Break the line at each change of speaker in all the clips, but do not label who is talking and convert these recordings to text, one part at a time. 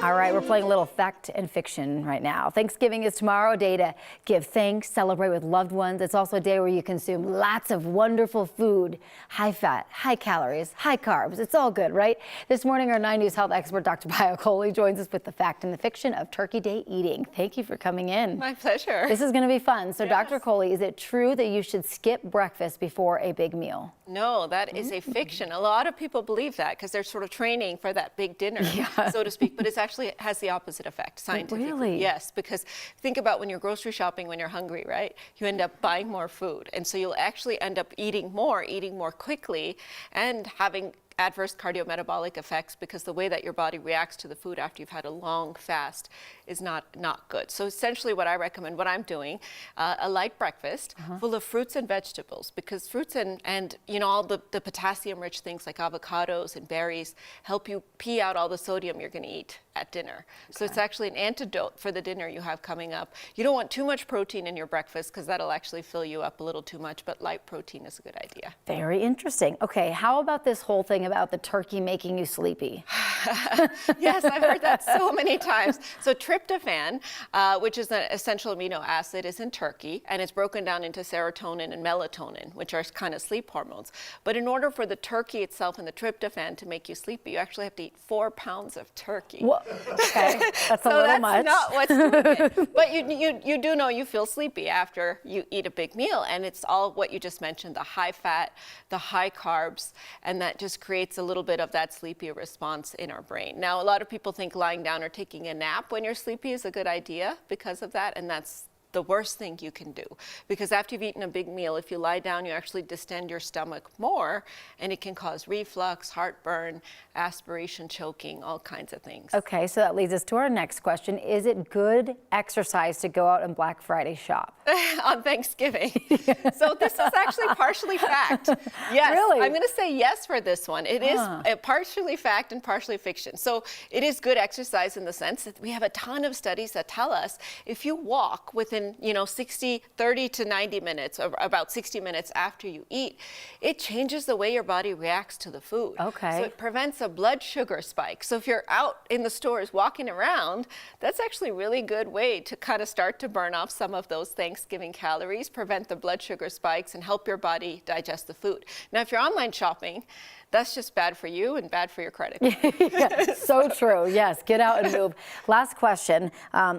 All right, we're playing a little fact and fiction right now. Thanksgiving is tomorrow, a day to give thanks, celebrate with loved ones. It's also a day where you consume lots of wonderful food, high fat, high calories, high carbs. It's all good, right? This morning, our 9 News health expert, Dr. Payal Kohli, joins us with the fact and the fiction of Turkey Day eating. Thank you for coming in.
My pleasure.
This is going to be fun. So,
Yes.
Dr. Kohli, is it true that you should skip breakfast before a big meal?
No, that is a fiction. A lot of people believe that because they're sort of training for that big dinner, so to speak. But it actually has the opposite effect scientifically.
Really?
Yes, because think about when you're grocery shopping when you're hungry, right? You end up buying more food. And so you'll actually end up eating more quickly, and having adverse cardiometabolic effects because the way that your body reacts to the food after you've had a long fast is not good. So essentially what I recommend, what I'm doing, a light breakfast full of fruits and vegetables, because fruits and you know, all the potassium rich things like avocados and berries help you pee out all the sodium you're going to eat at dinner. So it's actually an antidote for the dinner you have coming up. You don't want too much protein in your breakfast because that'll actually fill you up a little too much, but light protein is a good idea.
Very interesting. Okay, how about this whole thing about the turkey making you sleepy?
Yes, I've heard that so many times. So tryptophan, which is an essential amino acid, is in turkey, and it's broken down into serotonin and melatonin, which are kind of sleep hormones. But in order for the turkey itself and the tryptophan to make you sleepy, you actually have to eat 4 pounds of turkey.
Well, okay, that's a
so
little
that's
much.
not what's doing it. But you do know you feel sleepy after you eat a big meal, and it's all what you just mentioned, the high fat, the high carbs, and that just creates a little bit of that sleepy response in our brain. Now, a lot of people think lying down or taking a nap when you're sleepy is a good idea because of that, and that's the worst thing you can do, because after you've eaten a big meal, if you lie down, you actually distend your stomach more, and it can cause reflux, heartburn, aspiration, choking, all kinds of things.
Okay, so that leads us to our next question. Is it good exercise to go out and Black Friday shop?
On Thanksgiving. So this is actually partially fact. Yes,
Really?
I'm going to say yes for this one. It is partially fact and partially fiction. So it is good exercise in the sense that we have a ton of studies that tell us if you walk within 30 to 90 minutes, or about 60 minutes after you eat, it changes the way your body reacts to the food.
Okay.
So it prevents a blood sugar spike. So if you're out in the stores walking around, that's actually a really good way to kind of start to burn off some of those Thanksgiving calories, prevent the blood sugar spikes, and help your body digest the food. Now, if you're online shopping, that's just bad for you and bad for your credit.
Yeah, so true. Yes, get out and move. Last question.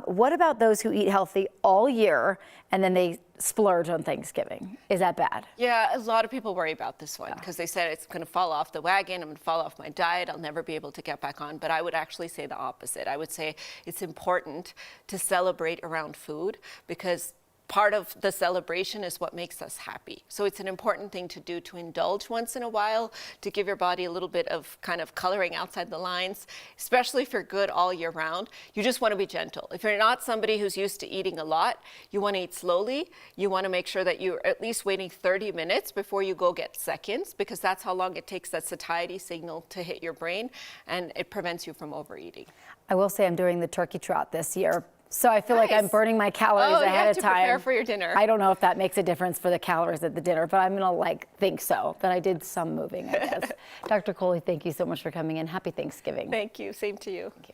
What about those who eat healthy all year and then they splurge on Thanksgiving? Is that bad?
Yeah, a lot of people worry about this one because they said it's going to fall off the wagon, I'm going to fall off my diet, I'll never be able to get back on. But I would actually say the opposite. I would say it's important to celebrate around food, because part of the celebration is what makes us happy. So it's an important thing to do, to indulge once in a while, to give your body a little bit of kind of coloring outside the lines, especially if you're good all year round. You just want to be gentle. If you're not somebody who's used to eating a lot, you want to eat slowly. You want to make sure that you're at least waiting 30 minutes before you go get seconds, because that's how long it takes that satiety signal to hit your brain, and it prevents you from overeating.
I will say I'm doing the turkey trot this year. So I feel like I'm burning my calories ahead of time.
Prepare for your dinner.
I don't know if that makes a difference for the calories at the dinner, but I'm gonna think so, that I did some moving, I guess. Dr. Kohli, thank you so much for coming in. Happy Thanksgiving.
Thank you. Same to you. Thank you.